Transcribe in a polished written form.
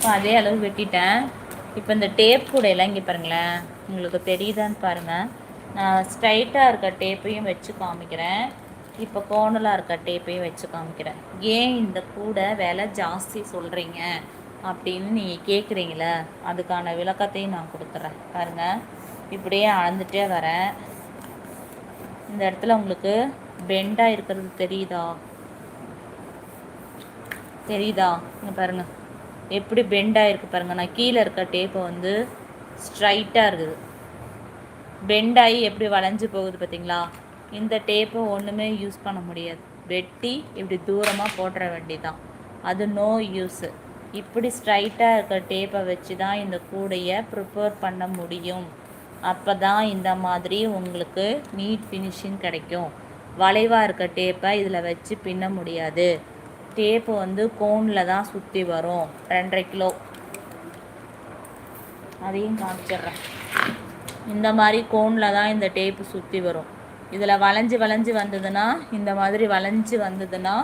இப்போ அதே அளவு வெட்டிட்டேன். இப்போ இந்த டேப் கூட எல்லாம் இங்கே பாருங்களேன், உங்களுக்கு தெரியுதான்னு பாருங்கள். நான் ஸ்ட்ரைட்டாக இருக்க டேப்பையும் வச்சு காமிக்கிறேன், இப்போ கோணலாக இருக்க டேப்பையும் வச்சு காமிக்கிறேன். ஏன் இந்த கூட விலை ஜாஸ்தி சொல்கிறீங்க அப்படின்னு நீங்கள் கேட்குறீங்களே, அதுக்கான விளக்கத்தையும் நான் கொடுத்துட்றேன். பாருங்கள், இப்படியே அளந்துட்டே வரேன். இந்த இடத்துல உங்களுக்கு பெண்டாக இருக்கிறது தெரியுதா? இங்கே பாருங்கள் எப்படி பெண்டாக இருக்குது பாருங்கள். நான் கீழே இருக்க டேப்பை வந்து ஸ்ட்ரைட்டாக இருக்குது, பெண்டாகி எப்படி வளைஞ்சு போகுது பார்த்தீங்களா? இந்த டேப்பை ஒன்றுமே யூஸ் பண்ண முடியாது, வெட்டி இப்படி தூரமாக போட்டுற வேண்டிதான், அது நோ யூஸு. இப்படி ஸ்ட்ரைட்டாக இருக்க டேப்பை வச்சு தான் இந்த கூடையை ப்ரிப்பேர் பண்ண முடியும். அப்போ தான் இந்த மாதிரி உங்களுக்கு நீட் ஃபினிஷிங் கிடைக்கும். வளைவாக இருக்க டேப்பை இதில் வச்சு பின்ன முடியாது. டேப்பு வந்து கோனில் தான் சுற்றி வரும். 2.5 கிலோ அதையும் காமிச்சிட்றேன். இந்த மாதிரி கோனில் தான் இந்த டேப்பு சுற்றி வரும். இதில் வளைஞ்சு வந்ததுன்னா, இந்த மாதிரி வளைஞ்சு வந்ததுன்னா